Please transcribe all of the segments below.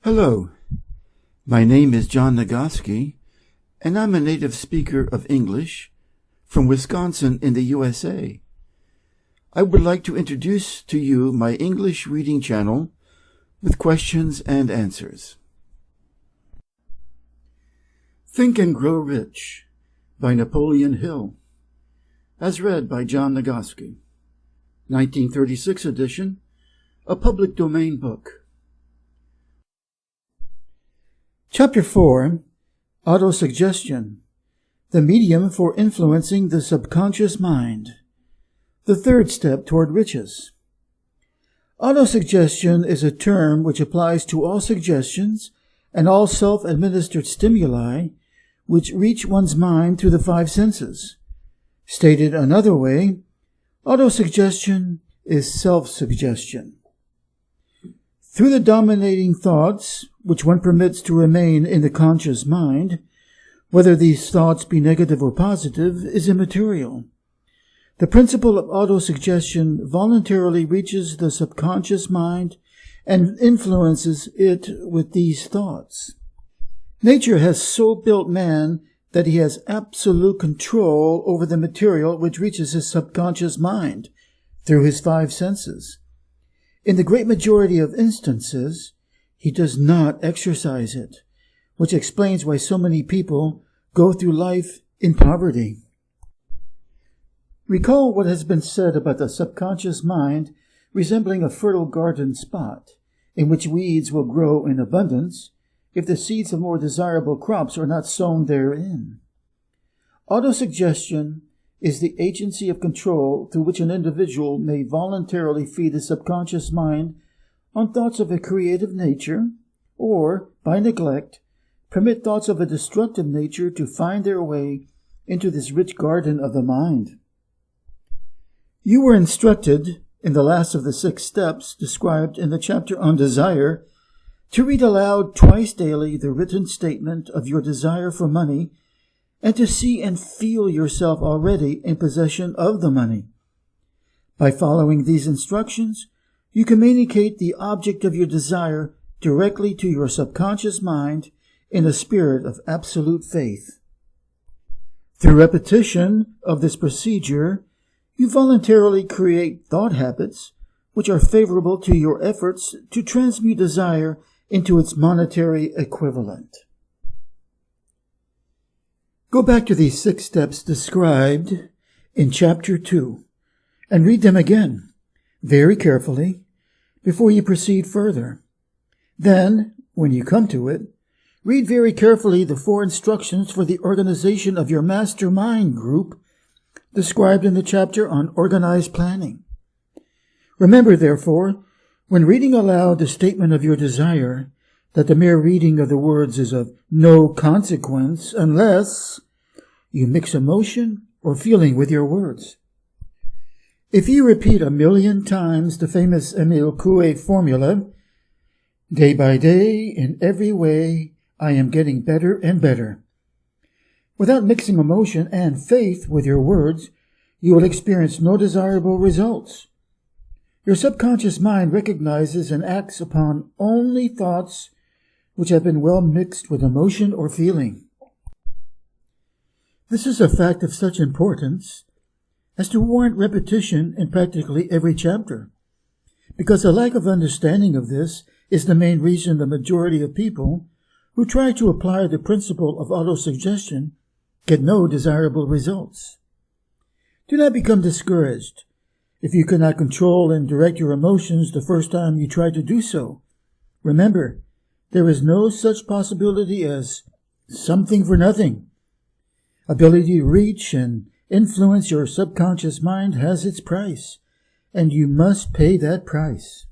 Hello, my name is John Nagoski, and I'm a native speaker of English from Wisconsin in the USA. I would like to introduce to you my English reading channel with questions and answers. Think and Grow Rich by Napoleon Hill, as read by John Nagoski, 1936 edition, a public domain book. Chapter 4, Autosuggestion, the medium for influencing the subconscious mind, the third step toward riches. Autosuggestion is a term which applies to all suggestions and all self-administered stimuli which reach one's mind through the five senses. Stated another way, autosuggestion is self-suggestion. Through the dominating thoughts, which one permits to remain in the conscious mind, whether these thoughts be negative or positive, is immaterial. The principle of autosuggestion voluntarily reaches the subconscious mind and influences it with these thoughts. Nature has so built man that he has absolute control over the material which reaches his subconscious mind through his five senses. In the great majority of instances, he does not exercise it, which explains why so many people go through life in poverty. Recall what has been said about the subconscious mind resembling a fertile garden spot, in which weeds will grow in abundance if the seeds of more desirable crops are not sown therein. Autosuggestion is the agency of control through which an individual may voluntarily feed his subconscious mind on thoughts of a creative nature, or, by neglect, permit thoughts of a destructive nature to find their way into this rich garden of the mind. You were instructed, in the last of the 6 steps described in the chapter on desire, to read aloud twice daily the written statement of your desire for money, and to see and feel yourself already in possession of the money. By following these instructions, you communicate the object of your desire directly to your subconscious mind in a spirit of absolute faith. Through repetition of this procedure, you voluntarily create thought habits which are favorable to your efforts to transmute desire into its monetary equivalent. Go back to these 6 steps described in Chapter 2 and read them again, very carefully, before you proceed further. Then, when you come to it, read very carefully the 4 instructions for the organization of your mastermind group described in the chapter on organized planning. Remember, therefore, when reading aloud the statement of your desire, that the mere reading of the words is of no consequence unless you mix emotion or feeling with your words. If you repeat 1,000,000 times the famous Emile Coué formula, day by day, in every way, I am getting better and better, without mixing emotion and faith with your words, you will experience no desirable results. Your subconscious mind recognizes and acts upon only thoughts which have been well mixed with emotion or feeling. This is a fact of such importance as to warrant repetition in practically every chapter, because a lack of understanding of this is the main reason the majority of people who try to apply the principle of autosuggestion get no desirable results. Do not become discouraged if you cannot control and direct your emotions the first time you try to do so. Remember, there is no such possibility as something for nothing. Ability to reach and influence your subconscious mind has its price, and you must pay that price.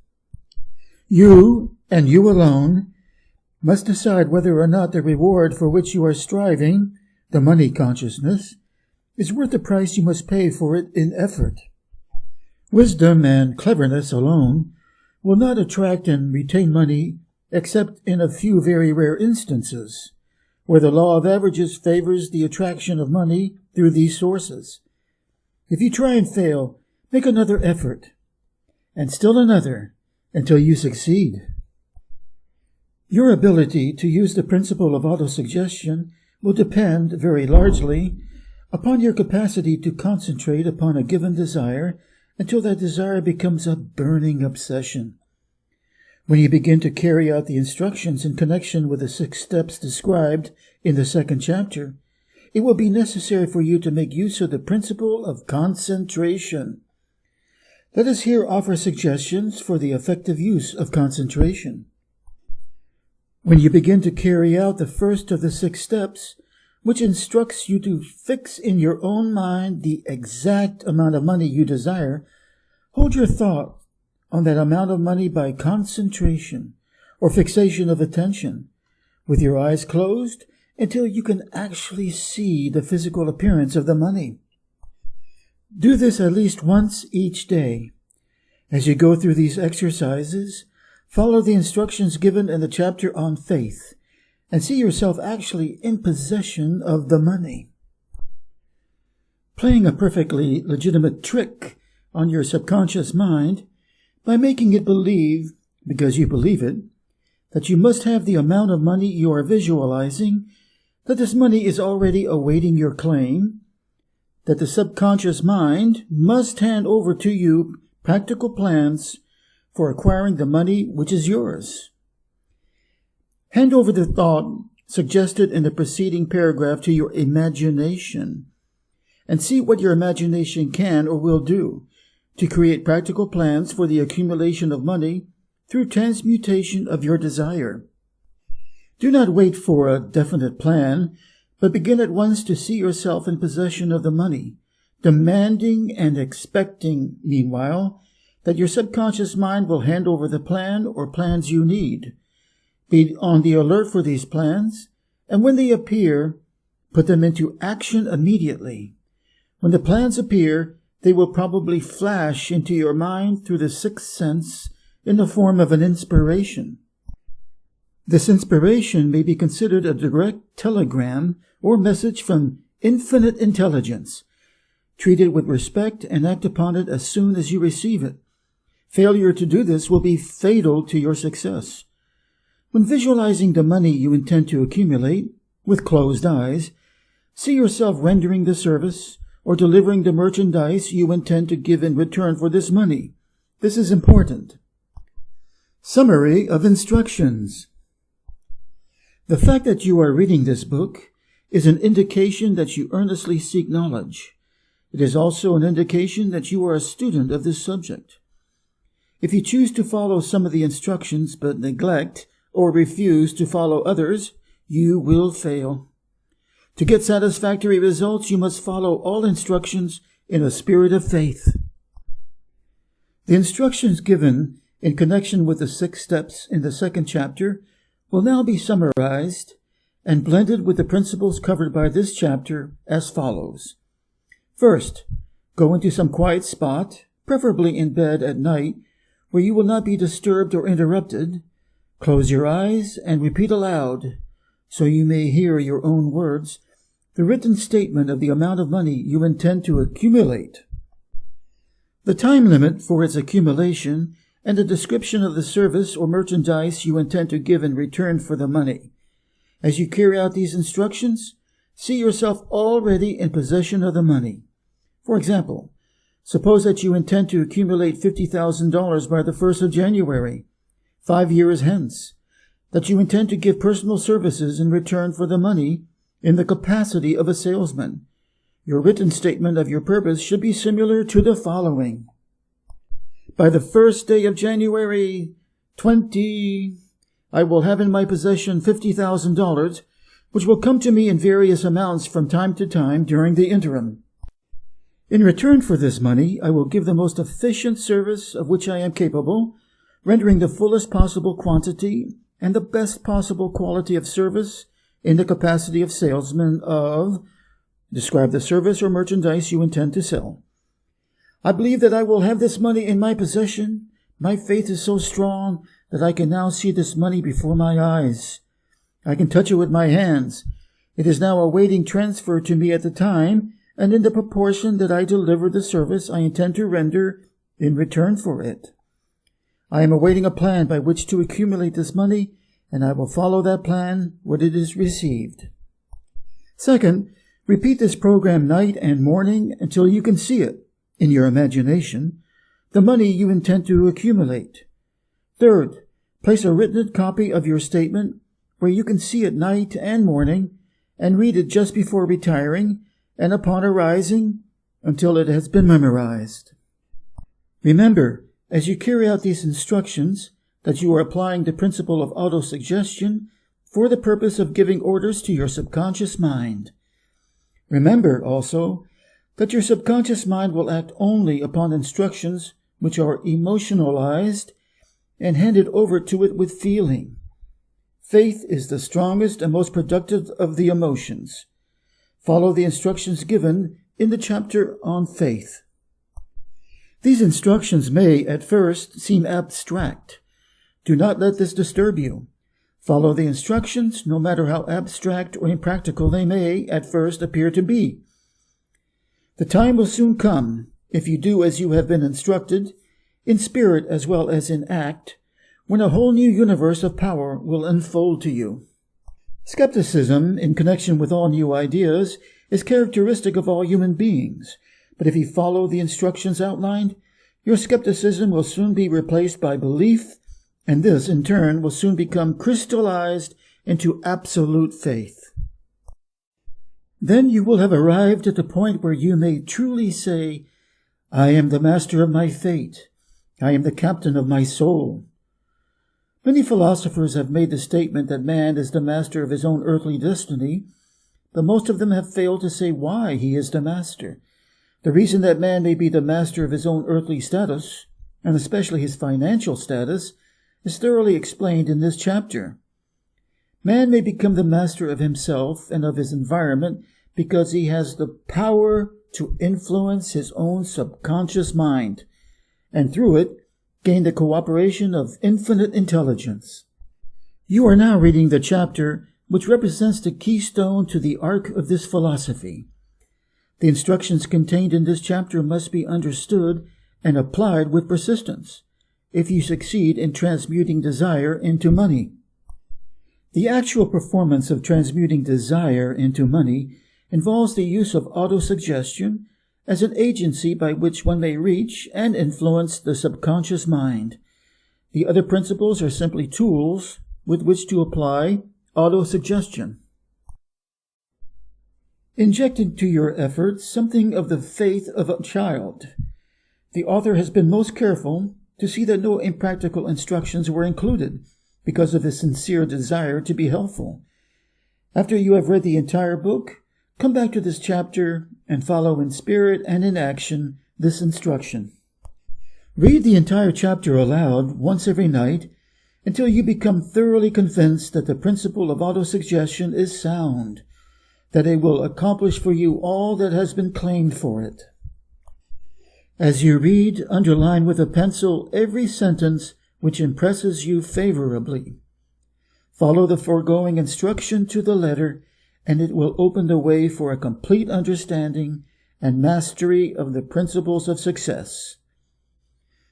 You, and you alone, must decide whether or not the reward for which you are striving, the money consciousness, is worth the price you must pay for it in effort. Wisdom and cleverness alone will not attract and retain money except in a few very rare instances, where the law of averages favors the attraction of money through these sources. If you try and fail, make another effort, and still another, until you succeed. Your ability to use the principle of autosuggestion will depend very largely upon your capacity to concentrate upon a given desire until that desire becomes a burning obsession. When you begin to carry out the instructions in connection with the 6 steps described in the 2nd chapter, it will be necessary for you to make use of the principle of concentration. Let us here offer suggestions for the effective use of concentration. When you begin to carry out the first of the 6 steps, which instructs you to fix in your own mind the exact amount of money you desire, hold your thought on that amount of money by concentration or fixation of attention, with your eyes closed until you can actually see the physical appearance of the money. Do this at least once each day. As you go through these exercises, follow the instructions given in the chapter on faith and see yourself actually in possession of the money. Playing a perfectly legitimate trick on your subconscious mind by making it believe, because you believe it, that you must have the amount of money you are visualizing, that this money is already awaiting your claim, that the subconscious mind must hand over to you practical plans for acquiring the money which is yours. Hand over the thought suggested in the preceding paragraph to your imagination and see what your imagination can or will do to create practical plans for the accumulation of money through transmutation of your desire. Do not wait for a definite plan, but begin at once to see yourself in possession of the money, demanding and expecting, meanwhile, that your subconscious mind will hand over the plan or plans you need. Be on the alert for these plans, and when they appear, put them into action immediately. When the plans appear, they will probably flash into your mind through the 6th sense in the form of an inspiration. This inspiration may be considered a direct telegram or message from infinite intelligence. Treat it with respect and act upon it as soon as you receive it. Failure to do this will be fatal to your success. When visualizing the money you intend to accumulate, with closed eyes, see yourself rendering the service or delivering the merchandise you intend to give in return for this money. This is important. Summary of instructions. The fact that you are reading this book is an indication that you earnestly seek knowledge. It is also an indication that you are a student of this subject. If you choose to follow some of the instructions but neglect or refuse to follow others, you will fail. To get satisfactory results, you must follow all instructions in a spirit of faith. The instructions given in connection with the 6 steps in the 2nd chapter will now be summarized and blended with the principles covered by this chapter as follows. First, go into some quiet spot, preferably in bed at night, where you will not be disturbed or interrupted. Close your eyes and repeat aloud, so you may hear your own words, the written statement of the amount of money you intend to accumulate, the time limit for its accumulation, and a description of the service or merchandise you intend to give in return for the money. As you carry out these instructions, see yourself already in possession of the money. For example, suppose that you intend to accumulate $50,000 by the 1st of January, 5 years hence, that you intend to give personal services in return for the money in the capacity of a salesman. Your written statement of your purpose should be similar to the following. By the 1st day of January 20, I will have in my possession $50,000, which will come to me in various amounts from time to time during the interim. In return for this money, I will give the most efficient service of which I am capable, rendering the fullest possible quantity and the best possible quality of service in the capacity of salesman of, describe the service or merchandise you intend to sell. I believe that I will have this money in my possession. My faith is so strong that I can now see this money before my eyes. I can touch it with my hands. It is now awaiting transfer to me at the time and in the proportion that I deliver the service I intend to render in return for it. I am awaiting a plan by which to accumulate this money, and I will follow that plan when it is received. Second, repeat this program night and morning until you can see it, in your imagination, the money you intend to accumulate. Third, place a written copy of your statement where you can see it night and morning and read it just before retiring and upon arising until it has been memorized. Remember, as you carry out these instructions, that you are applying the principle of autosuggestion for the purpose of giving orders to your subconscious mind. Remember also that your subconscious mind will act only upon instructions which are emotionalized and handed over to it with feeling. Faith is the strongest and most productive of the emotions. Follow the instructions given in the chapter on faith. These instructions may, at first, seem abstract. Do not let this disturb you. Follow the instructions, no matter how abstract or impractical they may, at first, appear to be. The time will soon come, if you do as you have been instructed, in spirit as well as in act, when a whole new universe of power will unfold to you. Skepticism, in connection with all new ideas, is characteristic of all human beings, but if you follow the instructions outlined, your skepticism will soon be replaced by belief, and this, in turn, will soon become crystallized into absolute faith. Then you will have arrived at the point where you may truly say, I am the master of my fate. I am the captain of my soul. Many philosophers have made the statement that man is the master of his own earthly destiny, but most of them have failed to say why he is the master. The reason that man may be the master of his own earthly status, and especially his financial status, is thoroughly explained in this chapter. Man may become the master of himself and of his environment because he has the power to influence his own subconscious mind, and through it, gain the cooperation of infinite intelligence. You are now reading the chapter which represents the keystone to the arc of this philosophy. The instructions contained in this chapter must be understood and applied with persistence if you succeed in transmuting desire into money. The actual performance of transmuting desire into money involves the use of autosuggestion as an agency by which one may reach and influence the subconscious mind. The other principles are simply tools with which to apply autosuggestion. Inject into your efforts something of the faith of a child. The author has been most careful to see that no impractical instructions were included because of his sincere desire to be helpful. After you have read the entire book, come back to this chapter and follow in spirit and in action this instruction. Read the entire chapter aloud once every night until you become thoroughly convinced that the principle of autosuggestion is sound, that it will accomplish for you all that has been claimed for it. As you read, underline with a pencil every sentence which impresses you favorably. Follow the foregoing instruction to the letter, and it will open the way for a complete understanding and mastery of the principles of success.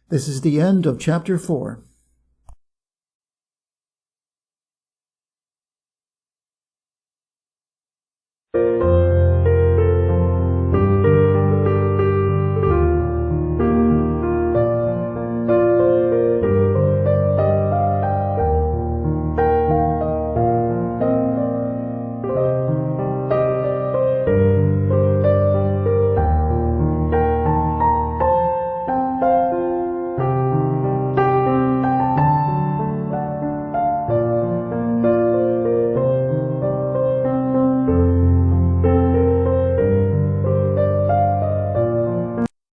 This is the end of Chapter 4.